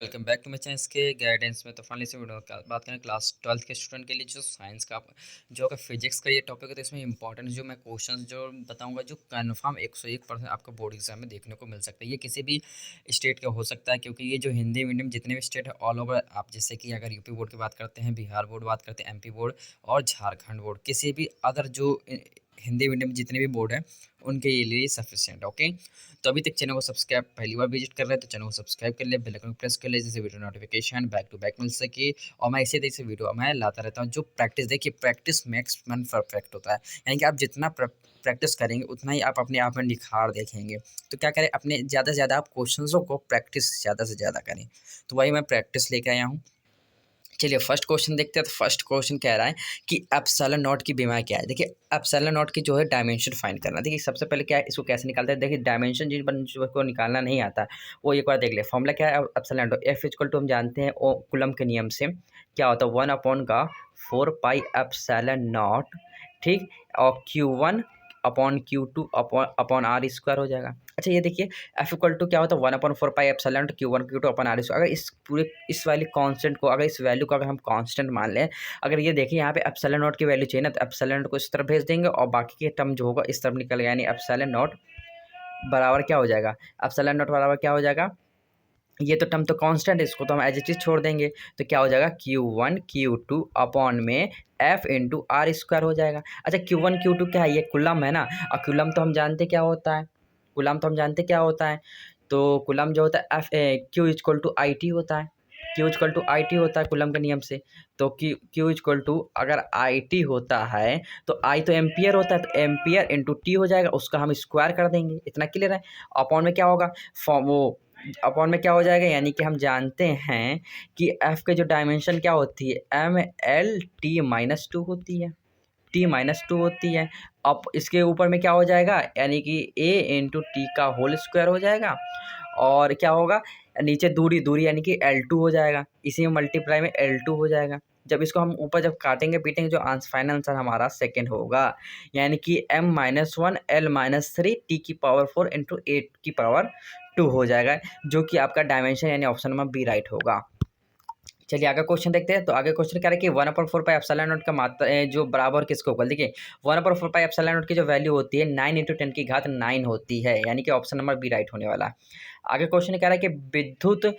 Welcome back to my channel के guidance में। तो फाइनली से वीडियो बात करें क्लास 12th के स्टूडेंट के लिए जो साइंस का जो अगर फिजिक्स का ये टॉपिक है तो इसमें इंपॉर्टेंट जो मैं क्वेश्चंस जो बताऊंगा जो कन्फर्म 101% आपको बोर्ड एग्जाम में देखने को मिल सकता है। ये किसी भी स्टेट का हो सकता है क्योंकि ये जो हिंदी मीडियम जितने भी स्टेट है ऑल ओवर, आप जैसे कि अगर यूपी बोर्ड की बात करते हैं, बिहार बोर्ड बात करते हैं, एमपी बोर्ड और झारखंड बोर्ड, किसी भी अदर जो हिंदी मीडियम जितने भी बोर्ड हैं उनके लिए सफिशिएंट। ओके, तो अभी तक चैनल को सब्सक्राइब पहली बार विजिट कर रहे हैं तो चैनल को सब्सक्राइब कर ले, बेल आइकन प्रेस कर ले जिससे video notification back to back मिल सके। और मैं इसी तरह से वीडियो मैं लाता रहता हूँ। जो प्रैक्टिस, देखिए प्रैक्टिस मेक्स मैन परफेक्ट होता है, यानी कि आप जितना प्रैक्टिस करेंगे उतना ही आप अपने आप में निखार देखेंगे। तो क्या करें, अपने ज़्यादा से ज़्यादा आप क्वेश्चनों को प्रैक्टिस ज़्यादा से ज़्यादा करें। तो वही मैं प्रैक्टिस लेके आया हूँ। चलिए फर्स्ट क्वेश्चन देखते हैं। तो फर्स्ट क्वेश्चन कह रहा है कि एप्सिलॉन नॉट की बीमा क्या है। देखिए एप्सिलॉन नॉट की जो है डायमेंशन फाइंड करना। देखिए सबसे पहले क्या है, इसको कैसे निकालते हैं। देखिए डायमेंशन जिन बच्चों को निकालना नहीं आता वो एक बार देख ले। फॉर्मूला क्या है epsilon naught, F equal to हम जानते हैं ओ कूलम के नियम से क्या होता है 1/4 पाई एप्सिलॉन नॉट, ठीक। और Q1 upon Q2 upon R square हो जाएगा। अच्छा ये देखिए एफ इक्वल टू क्या होता है 1/4 pi epsilon Q1 Q2 upon R square. अगर इस पूरे इस वाली कांस्टेंट को, अगर इस वैल्यू को अगर हम कांस्टेंट मान लें, अगर ये देखिए यहाँ पे एप्सिलॉन नॉट की वैल्यू चाहिए ना, तो एप्सिलॉन नॉट को इस तरफ भेज देंगे और बाकी के टर्म जो होगा इस तरफ निकल गया, यानी एप्सिलॉन नॉट बराबर क्या हो जाएगा, एप्सिलॉन नॉट बराबर क्या हो जाएगा, ये तो टर्म तो कांस्टेंट है, इसको तो हम एज इट इज छोड़ देंगे। तो क्या हो जाएगा Q1 Q2 अपॉन में एफ इंटू आर स्क्वायर हो जाएगा। अच्छा Q1 Q2 क्या है, ये कूलम है ना, और कूलम तो हम जानते क्या होता है, कूलम तो हम जानते क्या होता है। तो कूलम जो होता है Q equal to I T होता है, Q equal to I T होता है कूलम के नियम से। तो Q इक्वल टू अगर आई टी होता है तो आई तो एम्पियर होता है, तो एम्पियर इंटू टी हो जाएगा, उसका हम स्क्वायर कर देंगे। इतना क्लियर है। अपॉन में क्या होगा, वो अपॉन में क्या हो जाएगा, यानी कि हम जानते हैं कि एफ के जो डायमेंशन क्या होती है ML T-2 होती है, T-2 होती है। अब इसके ऊपर में क्या हो जाएगा, यानी कि A इंटू टी का होल स्क्वायर हो जाएगा। और क्या होगा, नीचे दूरी दूरी यानी कि L2 हो जाएगा, इसी में मल्टीप्लाई में L2 हो जाएगा। जब इसको हम ऊपर जब काटेंगे पीटेंगे, जो फाइनल आंसर हमारा सेकंड होगा, यानी कि M-1 L-3 T⁴ इंटू 8⁴ हो जाएगा, जो कि आपका डायमेंशन यानी ऑप्शन नंबर बी राइट होगा। चलिए आगे क्वेश्चन देखते हैं। तो आगे क्वेश्चन क्या है कि 1/4 पाई का मात्रा जो बराबर किसको होगा। देखिए 1/4 पाई की जो वैल्यू होती है 9 × 10⁹ होती है, यानी कि ऑप्शन नंबर बी राइट होने वाला है। आगे क्वेश्चन कह रहा है कि विद्युत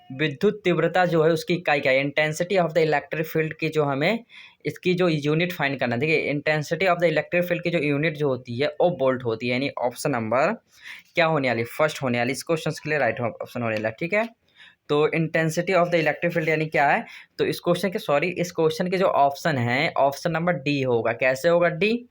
विद्युत तीव्रता जो है उसकी इकाई क्या है। Intensity of the electric field की जो हमें इसकी जो यूनिट फाइंड करना है। देखिए intensity of the electric field की जो यूनिट जो होती है वो वोल्ट होती है, यानी ऑप्शन नंबर क्या होने वाली, फर्स्ट होने वाली। इस क्वेश्चन के लिए राइट ऑप्शन होने वाला, ठीक है। तो intensity of the electric field यानी क्या है, तो इस क्वेश्चन के जो ऑप्शन है ऑप्शन नंबर डी होगा। कैसे होगा डी,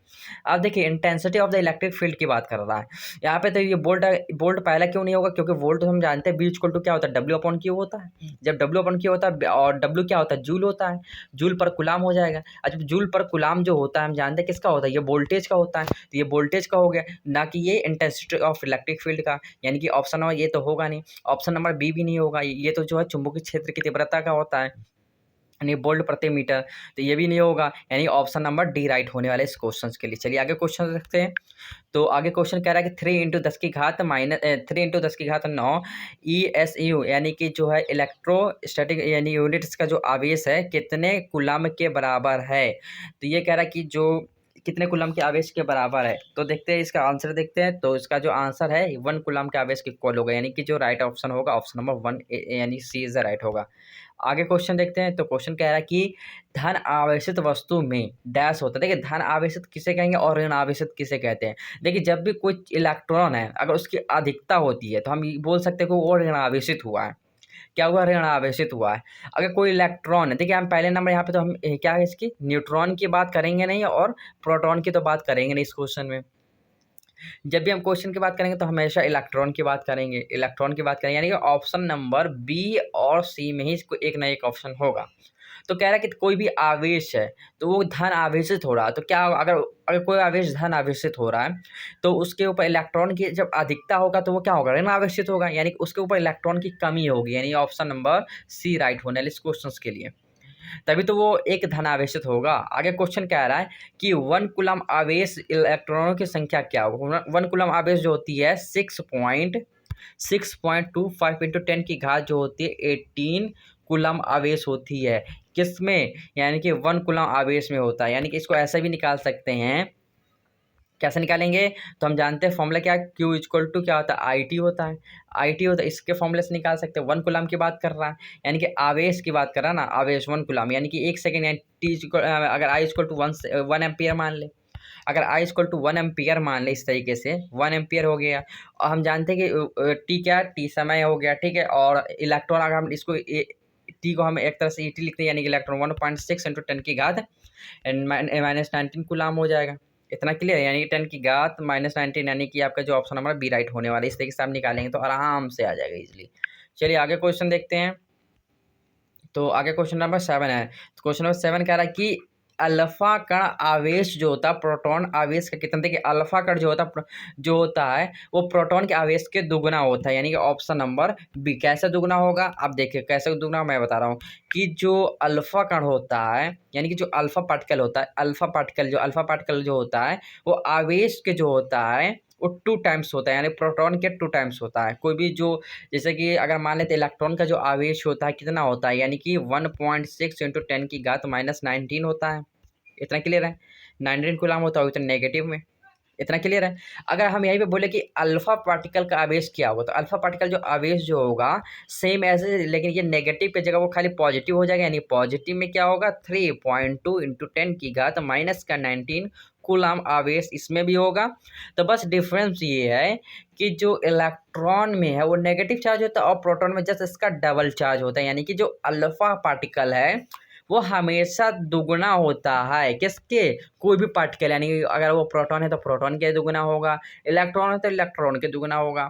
अब देखिए intensity of the electric field की बात कर रहा है यहाँ पे। तो ये बोल्ट पहला क्यों नहीं होगा, क्योंकि वोल्ट तो हम जानते हैं बी इक्वल टू क्या होता है W/Q होता है। जब W/Q होता है और W क्या होता है, जूल होता है, जूल पर गुलाम हो जाएगा। अच्छा जूल पर गुलाम जो होता है हम जानते हैं किसका होता है, ये वोल्टेज का होता है, तो ये वोल्टेज का हो गया, ना कि ये इंटेंसिटी ऑफ इलेक्ट्रिक फील्ड का, यानी कि ऑप्शन नंबर ये तो होगा नहीं, ऑप्शन नंबर बी भी नहीं होगा। ये तो जो है चुंबकीय क्षेत्र की तीव्रता का होता है, यानी वोल्ट प्रति मीटर, तो ये भी नहीं होगा, यानी ऑप्शन नंबर डी राइट होने वाले इस क्वेश्चन के लिए। चलिए आगे क्वेश्चन देखते हैं। तो आगे क्वेश्चन कह रहा है कि 3 × 10⁻⁹ ESU, यानी कि जो है इलेक्ट्रोस्टैटिक यानी यूनिट्स का जो आवेश है कितने कूलम के बराबर है। तो ये कह रहा है कि जो कितने कूलम के आवेश के बराबर है। तो देखते हैं इसका आंसर देखते हैं। तो इसका जो आंसर है 1 कूलम के आवेश के इक्वल होगा, यानी कि जो राइट ऑप्शन होगा ऑप्शन नंबर 1 यानी सी इज द राइट होगा। आगे क्वेश्चन देखते हैं। तो क्वेश्चन कह रहा है कि धन आवेशित वस्तु में डैश होता है। देखिए धन आवेशित किसे कहेंगे और ऋण आवेशित किसे कहते हैं। देखिए जब भी कोई इलेक्ट्रॉन है अगर उसकी अधिकता होती है तो हम बोल सकते हैं कि वो ऋण आवेशित हुआ है। क्या हुआ, ऋण आवेशित हुआ है। अगर कोई इलेक्ट्रॉन है, देखिए हम पहले नंबर यहाँ पे तो हम क्या है इसकी न्यूट्रॉन की बात करेंगे नहीं और प्रोटॉन की तो बात करेंगे नहीं इस क्वेश्चन में। जब भी हम क्वेश्चन की बात करेंगे तो हमेशा इलेक्ट्रॉन की बात करेंगे, यानी कि ऑप्शन नंबर बी और सी में ही इसको एक ना एक ऑप्शन होगा। तो कह रहा है कि कोई भी आवेश है तो वो धन आवेशित हो रहा है, तो क्या अगर अगर कोई आवेश धन आवेशित हो रहा है तो उसके ऊपर इलेक्ट्रॉन की जब अधिकता होगा तो वो क्या होगा, ऋण आवेशित होगा, यानी कि उसके ऊपर इलेक्ट्रॉन की कमी होगी, यानी ऑप्शन नंबर सी राइट होने वाले इस क्वेश्चन के लिए। तभी तो वो एक धनावेशित होगा। आगे क्वेश्चन कह रहा है कि 1 कूलम आवेश इलेक्ट्रॉनों की संख्या क्या होगा। 1 कूलम आवेश जो होती है 6.25 इंटू 10 की घात जो होती है 18 कूलम आवेश होती है। किसमें? यानी कि 1 कूलम आवेश में होता है। यानी कि इसको ऐसे भी निकाल सकते हैं। कैसे निकालेंगे? तो हम जानते हैं फॉर्मूला क्या है, Q इक्वल टू क्या होता है, आई टी होता है। आई टी होता है, इसके फॉर्मूले से निकाल सकते हैं। 1 कूलम की बात कर रहा है, यानी कि आवेश की बात कर रहा है ना, आवेश 1 कूलम, यानी कि 1 सेकेंड, यानी टी अगर आई इक्वल टू 1 एम्पियर मान ले, अगर आई इक्वल टू 1 एम्पियर मान ले, इस तरीके से 1 एम्पियर हो गया। और हम जानते हैं कि टी क्या, टी समय हो गया, ठीक है। और इलेक्ट्रॉन अगर हम इसको टी को हम एक तरह से ईटी लिखते हैं, यानी कि इलेक्ट्रॉन 1.6 इंटू 10 की घात -19 कूलम हो जाएगा। इतना क्लियर, यानी कि 10 की घात -19, यानी कि आपका जो ऑप्शन नंबर बी राइट होने वाला है। इस तरीके से आप निकालेंगे तो आराम से आ जाएगा इजीली। चलिए आगे क्वेश्चन देखते हैं। तो आगे क्वेश्चन नंबर 7 है। तो क्वेश्चन नंबर 7 कह रहा है कि अल्फा कण आवेश जो होता है, प्रोटॉन आवेश का कितना, देखिए अल्फा कण जो होता है वो प्रोटॉन के आवेश के दुगना होता है, यानी कि ऑप्शन नंबर बी। कैसे दुगना होगा आप देखिए, कैसे दुगना मैं बता रहा हूँ कि जो अल्फा कण होता है, यानी कि जो अल्फा पार्टिकल होता है, अल्फा पार्टिकल जो होता है वो आवेश के जो होता है वो 2 टाइम्स होता है, यानी प्रोटॉन के 2 टाइम्स होता है। कोई भी जो, जैसे कि अगर मान लेते इलेक्ट्रॉन का जो आवेश होता है कितना होता है, यानी कि 1.6 इंटू 10 की घात -19 होता है। इतना क्लियर है। 19 कूलम होता है उतना नेगेटिव में। इतना क्लियर है। अगर हम यहीं पे बोले कि अल्फा पार्टिकल का आवेश क्या होगा, तो अल्फा पार्टिकल जो आवेश जो होगा सेम ऐसे, लेकिन ये नेगेटिव पे जगह वो खाली पॉजिटिव हो जाएगा, यानी पॉजिटिव में क्या होगा 3.2 इंटू 10 की घात -19 कूलम आवेश इसमें भी होगा। तो बस डिफरेंस ये है कि जो इलेक्ट्रॉन में है वो नेगेटिव चार्ज होता है और प्रोटॉन में जस्ट इसका डबल चार्ज होता है, यानी कि जो अल्फा पार्टिकल है वो हमेशा दुगना होता है किसके, कोई भी पार्टिकल, यानी कि अगर वो प्रोटॉन है तो प्रोटॉन के दुगना होगा, इलेक्ट्रॉन है तो इलेक्ट्रॉन के दुगना होगा।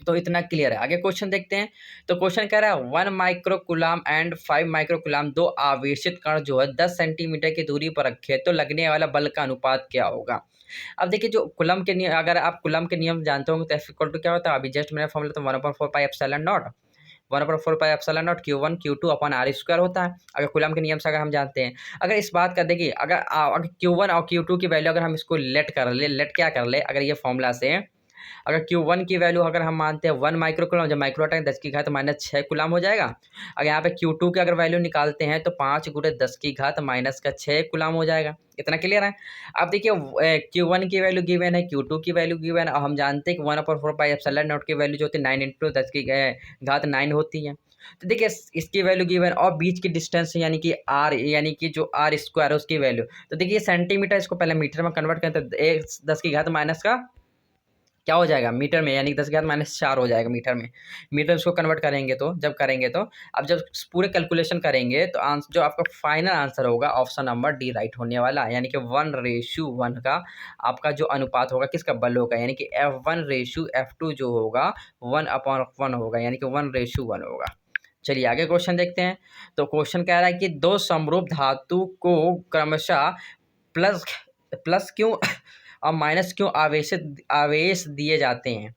तो इतना क्लियर है। आगे क्वेश्चन देखते हैं। तो क्वेश्चन कह रहा है 1 माइक्रोकुलाम एंड 5 माइक्रोकुलाम दो आवेशित कण जो है 10 सेंटीमीटर की दूरी पर रखे तो लगने वाला बल का अनुपात क्या होगा। अब देखिए जो कुलम के नियम, अगर आप कुलम के नियम जानते होंगे तो एफ इक्वल टू क्या होता है, अभी जस्ट मैंने फॉर्मूला तो 1/4 pi epsilon naught, 1/4 pi epsilon naught Q1 Q2 upon R square होता है। अगर कुलम के नियम से अगर हम जानते हैं, अगर इस बात का देखिए, अगर Q1 और Q2 की वैल्यू अगर हम इसको लेट क्या कर ले, अगर ये फॉर्मूला से अगर Q1 की वैल्यू अगर हम मानते हैं 1 माइक्रोकुलम, जब माइक्रोटाइम 10 की घात -6 कुलम हो जाएगा। अगर यहाँ पे Q2 की अगर वैल्यू निकालते हैं तो 5 × 10 की घात -6 कुलम हो जाएगा। इतना क्लियर है। अब देखिए Q1 की वैल्यू गिवन है, Q2 की वैल्यू गिवन है, और हम जानते हैं कि 1/4 पाई एप्सिलॉन नॉट की वैल्यू जो होती है 9 × 10 की घात 9 होती है। तो देखिए इसकी वैल्यू गिवन और बीच की डिस्टेंस यानी कि r, यानी कि जो r स्क्वायर है उसकी वैल्यू, तो देखिए सेंटीमीटर, इसको पहले मीटर में कन्वर्ट करें तो 10 की घात माइनस का क्या हो जाएगा मीटर में, यानी 10 की घात -4 हो जाएगा मीटर में। मीटर उसको कन्वर्ट करेंगे तो जब करेंगे तो अब जब पूरे कैलकुलेशन करेंगे तो आंसर जो आपका फाइनल आंसर होगा ऑप्शन नंबर डी राइट होने वाला है, यानी कि 1:1 का आपका जो अनुपात होगा किसका, बलों का, यानी कि F1:F2 जो होगा 1/1 होगा, यानी कि 1:1 होगा। चलिए आगे क्वेश्चन देखते हैं। तो क्वेश्चन कह रहा है कि दो समरूप धातु को क्रमशः प्लस प्लस क्यों और माइनस क्यों आवेश दिए जाते हैं।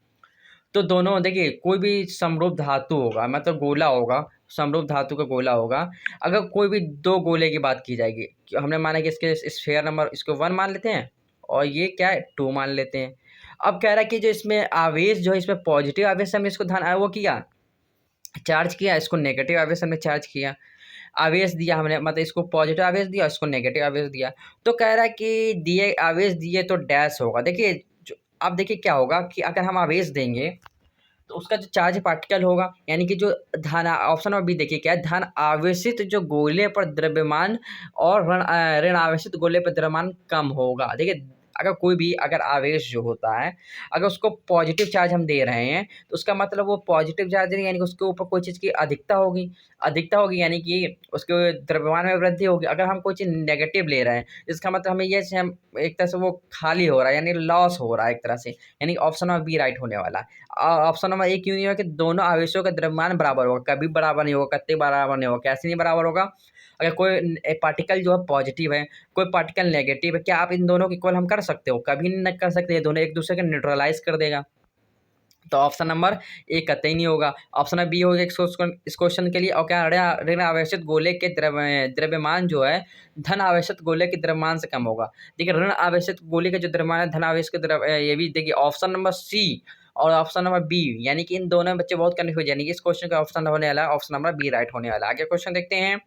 तो दोनों देखिए कोई भी समरूप धातु होगा, मतलब गोला होगा, समरूप धातु का गोला होगा। अगर कोई भी दो गोले की बात की जाएगी, हमने माना कि इसके स्फीयर नंबर इसको 1 मान लेते हैं और ये क्या है 2 मान लेते हैं। अब कह रहा है कि जो इसमें आवेश जो है इसमें पॉजिटिव आवेश हमने इसको वो किया, चार्ज किया, इसको नेगेटिव आवेश हमने चार्ज किया, आवेश दिया हमने, मतलब इसको पॉजिटिव आवेश दिया, इसको नेगेटिव आवेश दिया। तो कह रहा है कि दिए आवेश दिए तो डैश होगा। देखिए अब देखिए क्या होगा कि अगर हम आवेश देंगे तो उसका जो चार्ज पार्टिकल होगा, यानी कि जो धन, ऑप्शन में भी देखिए क्या है, धन आवेशित जो गोले पर द्रव्यमान और ऋण आवेशित गोले पर द्रव्यमान कम होगा। देखिए अगर कोई भी अगर आवेश जो होता है अगर उसको पॉजिटिव चार्ज हम दे रहे हैं तो उसका मतलब वो पॉजिटिव चार्ज नहीं, यानी कि उसके ऊपर कोई चीज़ की अधिकता होगी, यानी कि उसके द्रव्यमान में वृद्धि होगी। अगर हम कोई चीज़ नेगेटिव ले रहे हैं इसका मतलब हमें ये हम एक तरह से वो खाली हो रहा है, यानी लॉस हो रहा है एक तरह से, यानी ऑप्शन नंबर बी राइट होने वाला है। ऑप्शन नंबर ए क्यों नहीं होगा कि दोनों आवेशों का द्रव्यमान बराबर होगा, कभी बराबर नहीं होगा, कतई बराबर नहीं होगा, कैसे नहीं बराबर होगा। अगर कोई पार्टिकल जो है पॉजिटिव है, कोई पार्टिकल नेगेटिव है, क्या आप इन दोनों को इक्वल हम कर सकते हो, कभी नहीं कर सकते, ये दोनों एक दूसरे को न्यूट्रलाइज कर देगा। तो ऑप्शन नंबर ए कतई नहीं होगा। ऑप्शन नंबर बी होगा इस क्वेश्चन के लिए। और क्या ऋण आवेशित गोले के द्रव्यमान जो है धन आवेशित गोले के द्रव्यमान से कम होगा। देखिए ऋण आवेशित गोले का जो द्रव्यमान है धन आवेश के ये भी देखिए ऑप्शन नंबर सी, और ऑप्शन नंबर बी, यानी कि इन दोनों में बच्चे बहुत कन्फ्यूज, यानी कि इस क्वेश्चन का ऑप्शन होने वाला है ऑप्शन नंबर बी राइट होने वाला है। आगे क्वेश्चन देखते हैं।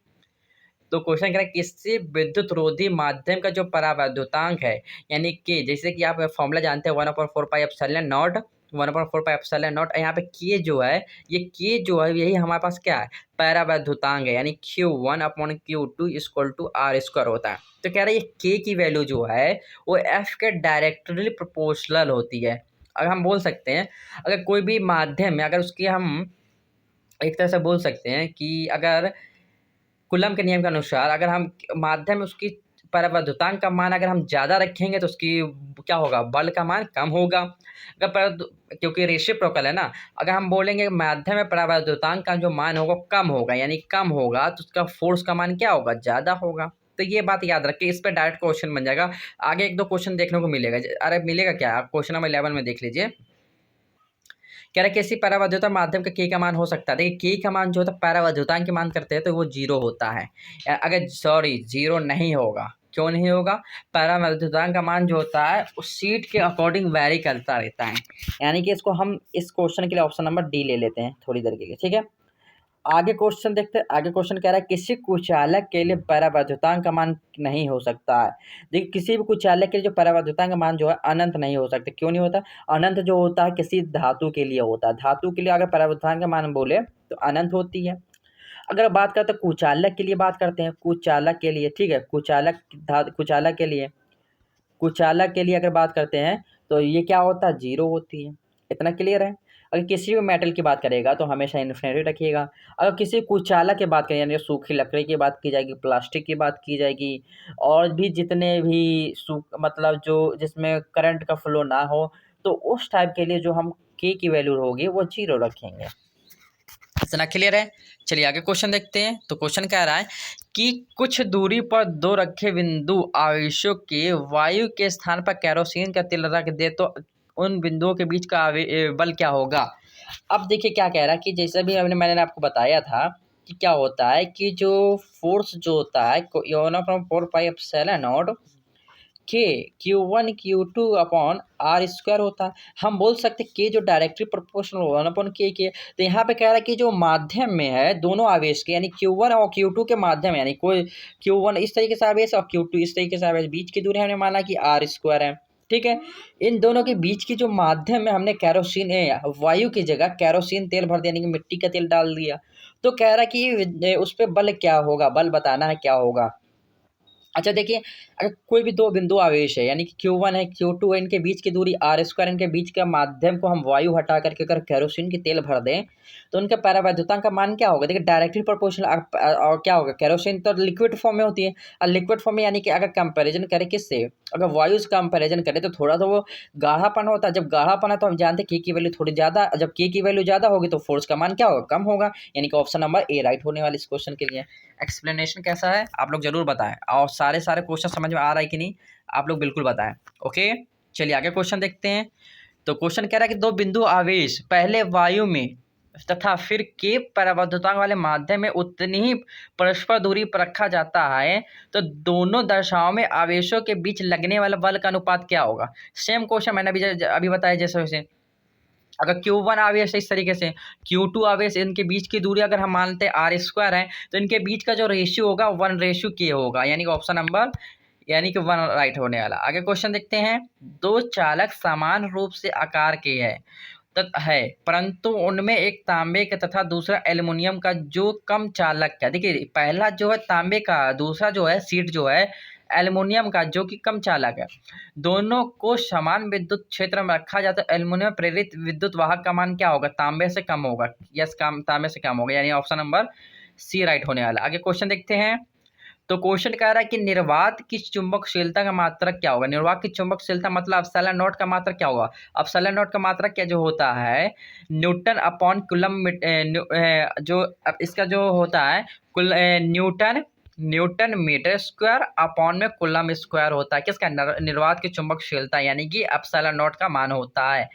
तो क्वेश्चन कह रहा है किसी विद्युत रोधी माध्यम का जो परावैद्युतांक है, यानी कि जैसे कि आप फॉर्मूला जानते हैं 1/4 pi epsilon naught, 1/4 pi epsilon not. यहाँ पे के जो है, ये के जो है यही हमारे पास क्या है, परावैद्युतांक है, यानी Q1/Q2 = R² होता है। तो कह रहा है ये के की वैल्यू जो है वो एफ के डायरेक्टली प्रोपोर्शनल होती है। अगर हम बोल सकते हैं, अगर कोई भी माध्यम में अगर उसकी हम एक तरह से बोल सकते हैं कि अगर कूलम के नियम के अनुसार अगर हम माध्यम में उसकी परावैद्युतांक का मान अगर हम ज़्यादा रखेंगे तो उसकी क्या होगा, बल का मान कम होगा। अगर क्योंकि रेसिप्रोकल है ना, अगर हम बोलेंगे माध्यम में परावैद्युतांक का जो मान होगा कम होगा, यानी कम होगा तो उसका फोर्स का मान क्या होगा, ज़्यादा होगा। तो ये बात याद रखिए, इस पर डायरेक्ट क्वेश्चन बन जाएगा। आगे एक दो क्वेश्चन देखने को मिलेगा। अरे मिलेगा क्या, आप क्वेश्चन नंबर 11 में देख लीजिए। कह रहा है किसी परावैद्युता माध्यम का के का मान हो सकता है। देखिए के का मान जो होता है परावैद्युतांक के मान करते हैं तो वो 0 होता है। अगर सॉरी 0 नहीं होगा, क्यों नहीं होगा, परावैद्युतांक का मान जो होता है उस सीट के अकॉर्डिंग वैरी करता रहता है। यानी कि इसको हम इस क्वेश्चन के लिए ऑप्शन नंबर डी ले लेते हैं थोड़ी देर के लिए, ठीक है। आगे क्वेश्चन देखते हैं। आगे क्वेश्चन कह रहा है किसी कुचालक के लिए परावैद्युतांक का मान नहीं हो सकता है। देखिए किसी भी कुचालक के लिए जो परावैद्युतांक का मान जो है अनंत नहीं हो सकता। क्यों नहीं होता, अनंत जो होता है किसी धातु के लिए होता है। धातु के लिए अगर परावैद्युतांक का मान बोले तो अनंत होती है। अगर बात करते हैं कुचालक के लिए, बात करते हैं कुचालक के लिए, ठीक है, कुचालक के लिए अगर बात करते हैं तो ये क्या होता है, 0 होती है। इतना क्लियर है। अगर किसी भी मेटल की बात करेगा तो हमेशा इन्फिनिटी रखिएगा। अगर किसी कुचालक की बात करें, यानी सूखी लकड़ी की बात की जाएगी, प्लास्टिक की बात की जाएगी, और भी जितने भी मतलब जो जिसमें करंट का फ्लो ना हो, तो उस टाइप के लिए जो हम के की वैल्यू होगी वो 0 रखेंगे। इतना क्लियर है। चलिए आगे क्वेश्चन देखते हैं। तो क्वेश्चन कह रहा है कि कुछ दूरी पर दो रखे बिंदु आवेशों के वायु के स्थान पर केरोसिन का तेल रख दे तो उन बिंदुओं के बीच का बल क्या होगा। अब देखिए क्या कह रहा है कि जैसे भी मैंने आपको बताया था कि क्या होता है कि जो फोर्स जो होता है 1/4 पाई एप्सिलॉन नॉट के Q1/Q2/R² होता है। हम बोल सकते के जो डायरेक्टली प्रोपोर्शनल 1/K। तो यहाँ पे कह रहा है कि जो माध्यम में है दोनों आवेश के, यानी Q1 और Q2 के माध्यम, यानी कोई Q1 इस तरीके से आवेश और Q2 इस तरीके से आवेश, बीच की दूरी हमने माना कि R² है, ठीक है। इन दोनों के बीच की जो माध्यम में हमने केरोसिन वायु की जगह केरोसिन तेल भर दिया, यानी कि मिट्टी का तेल डाल दिया। तो कह रहा है कि उस पर बल क्या होगा, बल बताना है क्या होगा। अच्छा देखिए, अगर कोई भी दो बिंदु आवेश है, यानी कि Q1 है Q2 है, इनके बीच की दूरी R², इनके बीच का माध्यम को हम वायु हटा करके अगर केरोसिन की तेल भर दें तो उनका परावैद्युतांक का मान क्या होगा। देखिए डायरेक्टली प्रोपोर्शनल। और क्या होगा, केरोसिन तो लिक्विड फॉर्म में होती है, और लिक्विड फॉर्म में यानी कि अगर कंपैरिजन करें किससे, अगर वायु से कंपैरिजन करें तो थोड़ा तो वो गाढ़ापन होता है। जब गाढ़ापन है तो हम जानते हैं के की वैल्यू थोड़ी ज़्यादा, जब के की वैल्यू ज़्यादा होगी तो फोर्स का मान क्या होगा, कम होगा। यानी कि ऑप्शन नंबर ए राइट होने वाले इस क्वेश्चन के लिए। एक्सप्लेनेशन कैसा है आप लोग जरूर बताएं, और सारे क्वेश्चन समझ में आ रहा है कि नहीं आप लोग बिल्कुल बताएं। ओके चलिए आगे क्वेश्चन देखते हैं। तो क्वेश्चन कह रहा है कि दो बिंदु आवेश पहले वायु में तथा फिर के परावैद्युतांक वाले माध्यम में उतनी ही परस्पर दूरी पर रखा जाता है तो दोनों दशाओं में आवेशों के बीच लगने वाला बल का अनुपात क्या होगा। सेम क्वेश्चन मैंने अभी बताया जैसे वैसे। अगर Q1 आवेश इस तरीके से, Q2 आवेश, इनके बीच की दूरी अगर हम मानते हैं R² है तो इनके बीच का जो रेशियो होगा 1:K होगा, यानी कि ऑप्शन नंबर यानी कि 1 राइट होने वाला। आगे क्वेश्चन देखते हैं। दो चालक समान रूप से आकार के है परंतु उनमें एक तांबे का तथा दूसरा एल्युमिनियम का जो कम चालक का। देखिए पहला जो है तांबे का, दूसरा जो है सीट जो है एल्युमिनियम का जो कि कम चालक है। दोनों को समान विद्युत क्षेत्र में रखा जाता है। एल्युमिनियम प्रेरित विद्युत वाहक का मान क्या होगा, तांबे से कम होगा। यस तांबे से कम होगा, यानी ऑप्शन नंबर सी राइट होने वाला। आगे क्वेश्चन देखते हैं। तो क्वेश्चन कह रहा है कि निर्वात की चुंबकशीलता का मात्रक क्या होगा। निर्वात की चुंबकशीलता मतलब एप्सिलॉन नॉट का मात्रक क्या होगा। एप्सिलॉन नॉट का मात्रक क्या जो होता है न्यूटन अपॉन कूलम, जो इसका जो होता है न्यूटन मीटर स्क्वायर अपॉन में कूलम स्क्वायर होता है। किसका, निर्वात की चुंबकशीलता, यानी कि एप्सिलॉन नॉट का मान होता है।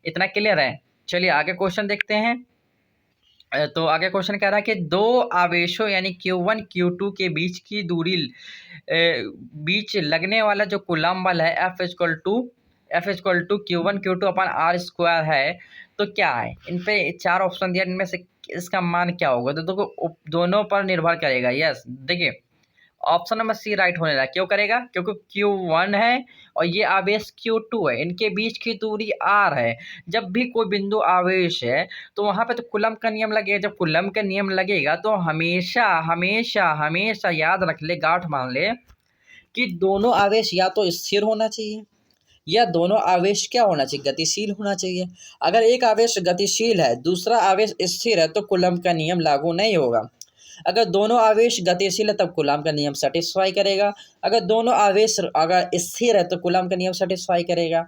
इतना क्लियर है। चलिए आगे क्वेश्चन देखते हैं। तो आगे क्वेश्चन कह रहा है कि दो आवेशों यानी Q1 Q2 के बीच की दूरी बीच लगने वाला जो कूलम बल है F = F equal to Q1 Q2 upon R square है, तो क्या है, इन पे 4 ऑप्शन दिया, इनमें से इसका मान क्या होगा, तो देखो दोनों पर निर्भर करेगा। यस, देखिए ऑप्शन नंबर सी राइट होने लगा, क्यों करेगा, क्योंकि Q1 है और ये आवेश Q2 है, इनके बीच की दूरी r है। जब भी कोई बिंदु आवेश है तो वहां पे तो कूलम्ब का नियम लगेगा। जब कूलम्ब का नियम लगेगा तो हमेशा हमेशा हमेशा याद रख ले, गांठ मान ले कि दोनों आवेश या तो स्थिर होना चाहिए या दोनों आवेश क्या होना चाहिए, गतिशील होना चाहिए। अगर एक आवेश गतिशील है, दूसरा आवेश स्थिर है, तो कूलम्ब का नियम लागू नहीं होगा। अगर दोनों आवेश गतिशील है तब कूलम्ब का नियम सेटिस्फाई करेगा। अगर दोनों आवेश अगर स्थिर है तो कूलम्ब का नियम सेटिस्फाई करेगा।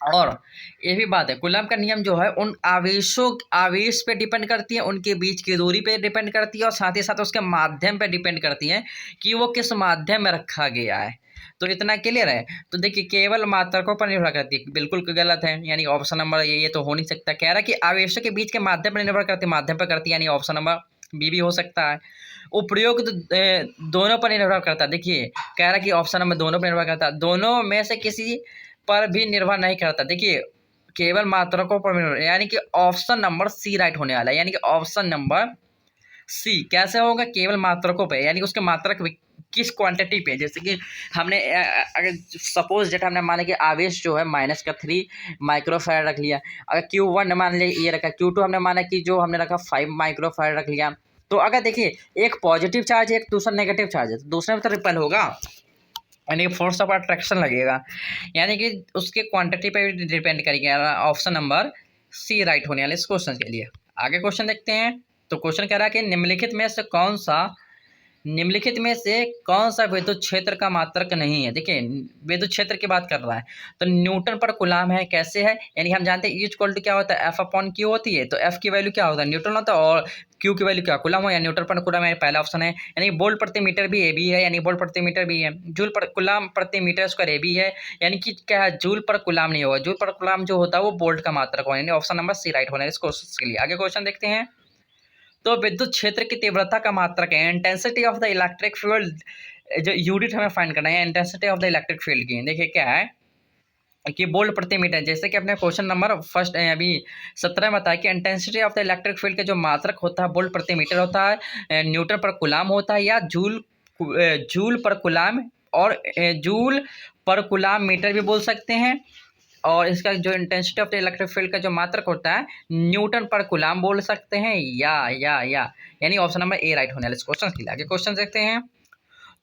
और ये भी बात है, कूलम्ब का नियम जो है उन आवेश पे डिपेंड करती है, उनके बीच की दूरी पे डिपेंड करती है, और साथ ही साथ उसके माध्यम पे डिपेंड करती है कि वो किस माध्यम में रखा गया है। तो इतना क्लियर है। तो देखिए केवल मात्रकों पर निर्भर करती है, बिल्कुल गलत है, यानी ऑप्शन नंबर ये तो हो नहीं सकता। कह रहा है कि आवेशों के बीच के माध्यम पर निर्भर करती है, माध्यम पर करती है, यानी ऑप्शन नंबर बी भी हो सकता है। उपयोग तो दोनों पर निर्भर करता है। देखिए कह रहा है कि ऑप्शन नंबर दोनों पर निर्भर करता है, दोनों में से किसी पर भी निर्भर नहीं करता। देखिए केवल मात्रकों पर निर्भर, यानी कि ऑप्शन नंबर सी राइट होने वाला है, यानी कि ऑप्शन नंबर सी कैसे होगा, केवल मात्रकों पे, यानी कि उसके मात्रक किस क्वांटिटी पे। जैसे कि हमने अगर सपोज डेट हमने माना कि आवेश जो है -3 माइक्रोफैराड रख लिया, अगर Q1 मान लिया ये रखा, Q2 हमने माना कि जो हमने रखा 5 माइक्रोफैराड रख लिया। तो अगर देखिए एक पॉजिटिव चार्ज है, एक दूसरा नेगेटिव चार्ज है, तो दूसरे में तो रिपेल होगा, यानी कि फोर्स ऑफ अट्रैक्शन लगेगा, यानी कि उसके क्वांटिटी पे डिपेंड करेगा। ऑप्शन नंबर सी राइट होने वाले इस क्वेश्चन के लिए। आगे क्वेश्चन देखते हैं। तो क्वेश्चन कह रहा है कि निम्नलिखित में से कौन सा विद्युत क्षेत्र का मात्रक नहीं है। देखिए विद्युत क्षेत्र की बात कर रहा है, तो न्यूटन पर कूलाम है, कैसे है, यानी हम जानते हैं E इक्वल टू क्या होता है, F अपॉन Q होती है, तो F की वैल्यू क्या होता है, न्यूटन होता है, और Q की वैल्यू क्या, कूलाम हो, या न्यूटन पर कूलाम है, पहला ऑप्शन है। यानी वोल्ट प्रति मीटर भी ए बी है, यानी वोल्ट प्रति मीटर भी है। जूल पर कूलाम प्रति मीटर स्क्वायर ए बी है, यानी कि क्या है, जूल पर कूलाम नहीं होगा, जूल पर कूलाम जो होता है वो वोल्ट का मात्रक होगा, यानी ऑप्शन नंबर सी राइट होना है इस क्वेश्चन के लिए। आगे क्वेश्चन देखते हैं। तो विद्युत क्षेत्र की तीव्रता का मात्रक है, intensity of the electric field, जो यूनिट हमें फाइंड करना है intensity of the electric field की। देखिए क्या है कि वोल्ट प्रति मीटर, जैसे कि अपने क्वेश्चन नंबर फर्स्ट अभी 17 में बताया कि intensity of the electric field का जो मात्रक होता है वोल्ट प्रति मीटर होता है, न्यूटन पर कूलाम होता है, या जूल पर कूलाम, और जूल पर कूलाम मीटर भी बोल सकते हैं। और इसका जो intensity of the electric field का जो मात्रक होता है न्यूटन पर कूलाम बोल सकते हैं, या यानी ऑप्शन नंबर ए राइट होने वाले इस क्वेश्चन के लिए। आगे क्वेश्चन देखते हैं।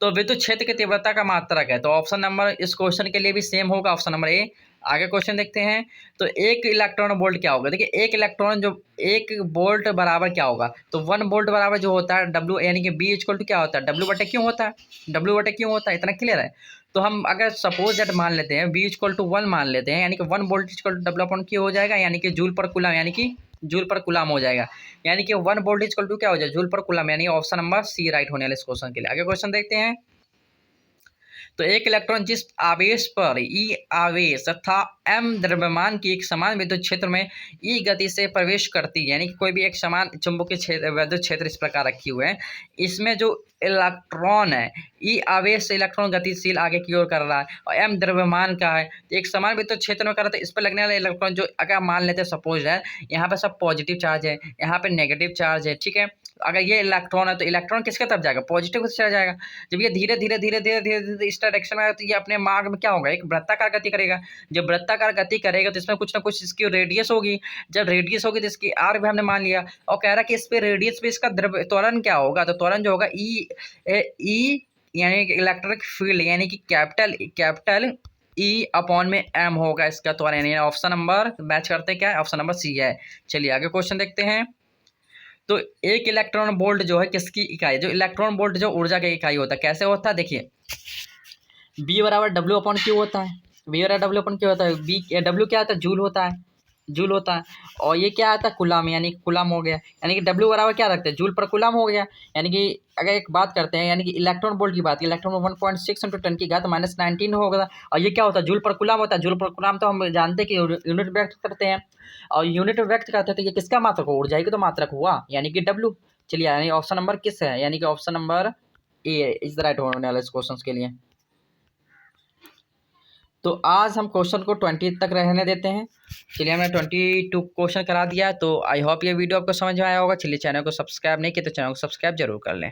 तो विद्युत क्षेत्र की तीव्रता का मात्रक है, तो ऑप्शन नंबर इस क्वेश्चन के लिए भी सेम होगा, ऑप्शन नंबर ए। आगे क्वेश्चन देखते हैं। तो एक इलेक्ट्रॉन वोल्ट क्या होगा, देखिए एक इलेक्ट्रॉन जो एक वोल्ट बराबर क्या होगा, तो 1 वोल्ट बराबर जो होता है W, यानी कि B इक्वल टू क्या होता है, W/Q होता है, W/Q होता है, इतना क्लियर है। तो हम अगर सपोज दैट मान लेते हैं B इक्वल टू 1 मान लेते हैं, यानी कि 1 वोल्ट इक्वल टू W/Q हो जाएगा, यानी कि जूल पर कूलाम, यानी कि जूल पर कूलाम हो जाएगा, यानी कि 1 वोल्ट इक्वल टू क्या हो जाएगा, जूल पर कूलाम, यानी ऑप्शन नंबर सी राइट होने वाले इस क्वेश्चन के लिए। आगे क्वेश्चन देखते हैं। तो एक इलेक्ट्रॉन जिस आवेश पर ई आवेश तथा m द्रव्यमान की एक समान विद्युत क्षेत्र में ई गति से प्रवेश करती है, यानी कि कोई भी एक समान चुंबकीय क्षेत्र विद्युत क्षेत्र इस प्रकार रखी हुए हैं, इसमें जो इलेक्ट्रॉन है ई आवेश से इलेक्ट्रॉन गतिशील आगे की ओर कर रहा है, और m द्रव्यमान का है, तो एक समान विद्युत क्षेत्र में कर रहा है, तो इस पर लगने वाला इलेक्ट्रॉन जो अगर मान लेते हैं सपोज है यहाँ पे सब पॉजिटिव चार्ज है, यहाँ पे नेगेटिव चार्ज है, ठीक है। अगर ये इलेक्ट्रॉन है तो इलेक्ट्रॉन किसके तरफ जाएगा, पॉजिटिव की तरफ जाएगा। जब ये धीरे धीरे धीरे धीरे धीरे धीरे इस डायरेक्शन में आएगा तो ये अपने मार्ग में क्या होगा, एक वृत्ताकार गति करेगा। जब वृत्ताकार गति करेगा तो इसमें कुछ ना कुछ इसकी रेडियस होगी, जब रेडियस होगी तो इसकी आर भी हमने मान लिया, और कह रहा है कि इस पे रेडियस पे इसका त्वरण क्या होगा, तो त्वरण जो होगा ई यानी कि इलेक्ट्रिक फील्ड, यानी कि कैपिटल ई अपॉन में एम होगा इसका त्वरण, यानी ऑप्शन नंबर मैच करते क्या है, ऑप्शन नंबर सी है। चलिए आगे क्वेश्चन देखते हैं। तो एक इलेक्ट्रॉन वोल्ट जो है किसकी इकाई, जो इलेक्ट्रॉन वोल्ट जो ऊर्जा की इकाई होता है, कैसे होता है, देखिए B बराबर W/Q होता है, B बराबर W/Q होता है, B W क्या होता है, जूल होता है, जूल होता है, और ये क्या आता है, कूलाम, यानी कूलाम हो गया, यानी कि W बराबर क्या रखते हैं, जूल पर कूलाम हो गया। यानी कि अगर एक बात करते हैं, यानी कि इलेक्ट्रॉन वोल्ट की बात, इलेक्ट्रॉन 1.6 × 10⁻⁻19 होगा, और ये क्या होता है, जूल पर कूलाम होता है। जूल पर कूलाम तो हम जानते हैं कि यूनिट व्यक्त करते हैं, और यूनिट व्यक्त करते हैं, तो ये किसका मात्रक हो, ऊर्जा की तो मात्रक हुआ, यानी कि W। चलिए यानी ऑप्शन नंबर किस है, यानी कि option number A is the right होने वाला इस क्वेश्चन के लिए। तो आज हम क्वेश्चन को 20 तक रहने देते हैं। चलिए हमने 22 क्वेश्चन करा दिया। तो आई होप ये वीडियो आपको समझ में आया होगा। चलिए चैनल को सब्सक्राइब नहीं किया तो चैनल को सब्सक्राइब जरूर कर लें।